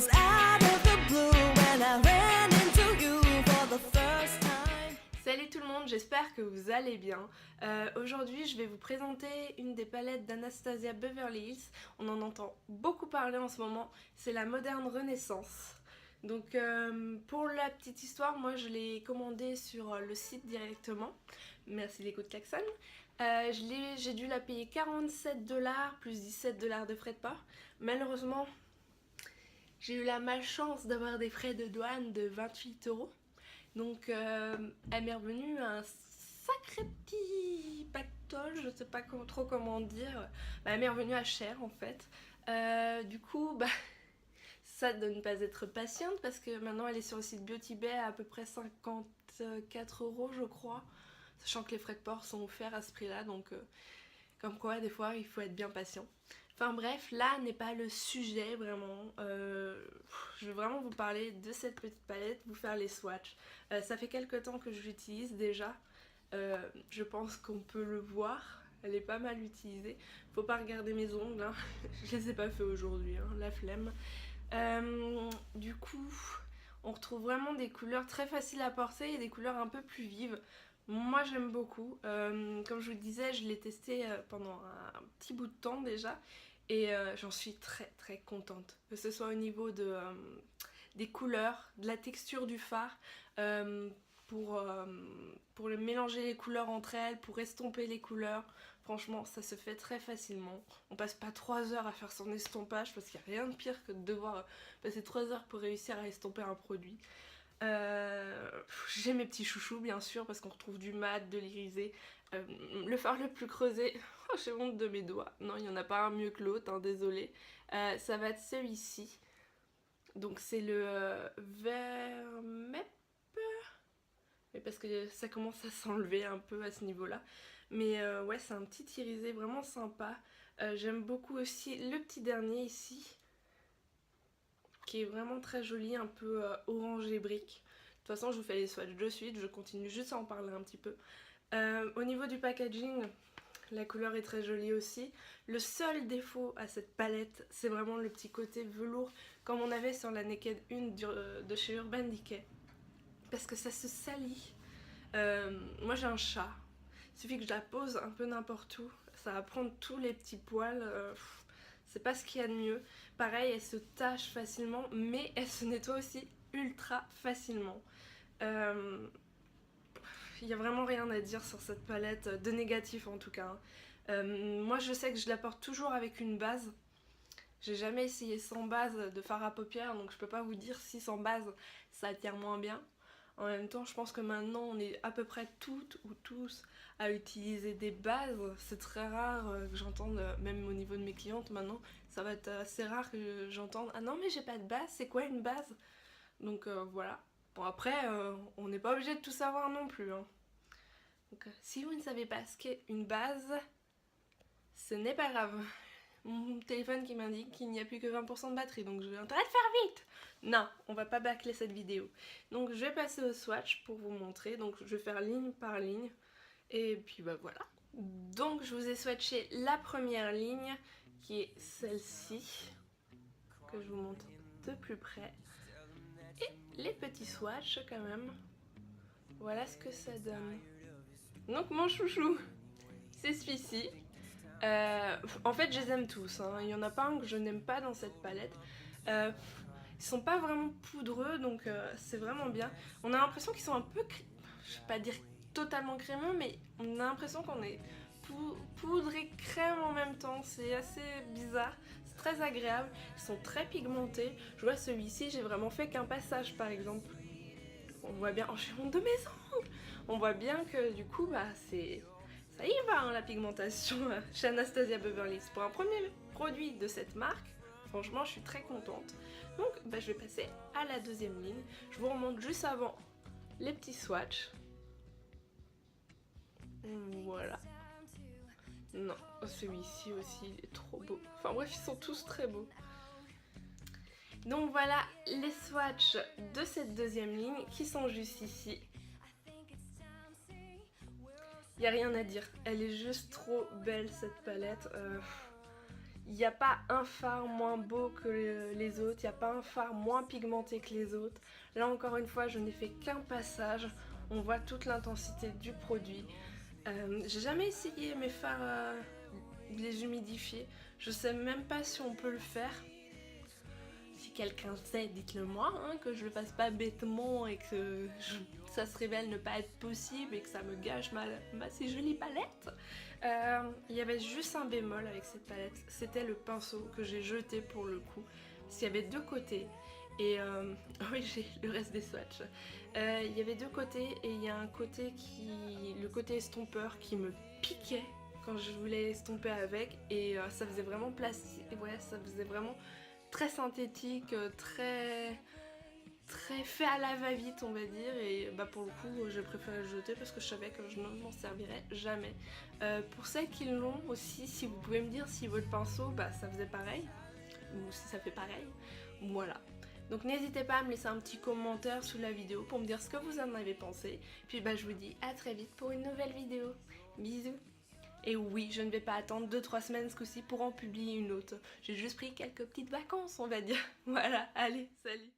was out of the blue when I ran into you for the first time. Salut tout le monde, j'espère que vous allez bien. Aujourd'hui je vais vous présenter une des palettes d'Anastasia Beverly Hills. On en entend beaucoup parler en ce moment, c'est la Moderne Renaissance. Donc pour la petite histoire, moi je l'ai commandée sur le site directement. Merci l'écho de klaxon. J'ai dû la payer 47$ plus 17$ de frais de port. Malheureusement, j'ai eu la malchance d'avoir des frais de douane de 28€. Donc elle m'est revenue un sacré petit pactole, je sais pas trop comment dire. Elle m'est revenue à cher en fait. Du coup, ça de ne pas être patiente parce que maintenant elle est sur le site Beauty Bay à peu près 54€ je crois. Sachant que les frais de port sont offerts à ce prix là, donc comme quoi des fois il faut être bien patient. Enfin bref, là n'est pas le sujet vraiment. Je vais vraiment vous parler de cette petite palette, vous faire les swatchs. Ça fait quelques temps que je l'utilise déjà. Je pense qu'on peut le voir. Elle est pas mal utilisée. Faut pas regarder mes ongles, hein. Je les ai pas fait aujourd'hui, hein, la flemme. Du coup, on retrouve vraiment des couleurs très faciles à porter et des couleurs un peu plus vives. Moi j'aime beaucoup, comme je vous le disais, je l'ai testé pendant un petit bout de temps déjà et j'en suis très contente, que ce soit au niveau des couleurs, de la texture du fard, pour mélanger les couleurs entre elles, pour estomper les couleurs. Franchement ça se fait très facilement, on passe pas 3 heures à faire son estompage parce qu'il n'y a rien de pire que de devoir passer 3 heures pour réussir à estomper un produit. J'ai mes petits chouchous bien sûr parce qu'on retrouve du mat, de l'irisé, le fard le plus creusé, oh, j'ai honte de mes doigts, non il n'y en a pas un mieux que l'autre, hein, désolé. Ça va être celui-ci, donc c'est le Vermep, mais parce que ça commence à s'enlever un peu à ce niveau là, mais ouais c'est un petit irisé vraiment sympa. J'aime beaucoup aussi le petit dernier ici, qui est vraiment très joli, un peu orangé brique. De toute façon je vous fais les swatchs de suite, je continue juste à en parler un petit peu. Au niveau du packaging, la couleur est très jolie aussi. Le seul défaut à cette palette, c'est vraiment le petit côté velours, comme on avait sur la Naked 1 de chez Urban Decay. Parce que ça se salit. Moi j'ai un chat, il suffit que je la pose un peu n'importe où, ça va prendre tous les petits poils. C'est pas ce qu'il y a de mieux. Pareil, elle se tache facilement, mais elle se nettoie aussi ultra facilement. Il n'y a vraiment rien à dire sur cette palette, de négatif en tout cas. Moi je sais que je la porte toujours avec une base. J'ai jamais essayé sans base de fard à paupières, donc je peux pas vous dire si sans base ça attire moins bien. En même temps, je pense que maintenant on est à peu près toutes ou tous à utiliser des bases. C'est très rare que j'entende, même au niveau de mes clientes maintenant, ça va être assez rare que j'entende « Ah non mais j'ai pas de base, c'est quoi une base ?» Donc voilà. Bon après, on n'est pas obligé de tout savoir non plus, hein. Donc si vous ne savez pas ce qu'est une base, ce n'est pas grave. Mon téléphone qui m'indique qu'il n'y a plus que 20% de batterie, donc je vais intérêt de faire vite. Non, on va pas bâcler cette vidéo. Donc je vais passer au swatch pour vous montrer, donc je vais faire ligne par ligne, et puis voilà. Donc je vous ai swatché la première ligne, qui est celle-ci, que je vous montre de plus près, et les petits swatchs quand même. Voilà ce que ça donne. Donc mon chouchou, c'est celui-ci. En fait je les aime tous, hein. Il n'y en a pas un que je n'aime pas dans cette palette. Ils sont pas vraiment poudreux, donc c'est vraiment bien. On a l'impression qu'ils sont un peu, je vais pas dire totalement crémeux, mais on a l'impression qu'on est poudre et crème en même temps. C'est assez bizarre, c'est très agréable. Ils sont très pigmentés. Je vois celui-ci, j'ai vraiment fait qu'un passage par exemple. On voit bien, oh j'ai honte de mes ongles. On voit bien que du coup c'est... Ça y va, hein, la pigmentation chez Anastasia Beverly Hills. Pour un premier produit de cette marque, franchement, je suis très contente. Donc, je vais passer à la deuxième ligne. Je vous remonte juste avant les petits swatchs. Voilà. Non, celui-ci aussi, il est trop beau. Enfin bref, ils sont tous très beaux. Donc voilà les swatchs de cette deuxième ligne qui sont juste ici. Il n'y a rien à dire, elle est juste trop belle cette palette. Il n'y a pas un fard moins beau que les autres, il n'y a pas un fard moins pigmenté que les autres. Là encore une fois, je n'ai fait qu'un passage, on voit toute l'intensité du produit. J'ai jamais essayé mes fards, les humidifier, je sais même pas si on peut le faire. Si quelqu'un sait, dites-le moi, hein, que je le fasse pas bêtement et que ça se révèle ne pas être possible et que ça me gâche ma si jolie palette. Il y avait juste un bémol avec cette palette, c'était le pinceau que j'ai jeté pour le coup. Parce qu'il y avait deux côtés et oui, j'ai le reste des swatchs. Il y avait deux côtés et il y a un côté le côté estompeur qui me piquait quand je voulais estomper avec et ça faisait vraiment plastique, ouais, ça faisait vraiment très synthétique, très fait à la va-vite on va dire, et bah pour le coup j'ai préféré le jeter parce que je savais que je ne m'en servirais jamais. Pour celles qui l'ont aussi, si vous pouvez me dire si votre pinceau bah ça faisait pareil ou si ça fait pareil, voilà. Donc n'hésitez pas à me laisser un petit commentaire sous la vidéo pour me dire ce que vous en avez pensé. Puis bah je vous dis à très vite pour une nouvelle vidéo. Bisous. Et oui, je ne vais pas attendre 2-3 semaines ce coup-ci pour en publier une autre. J'ai juste pris quelques petites vacances, on va dire. Voilà, allez, salut!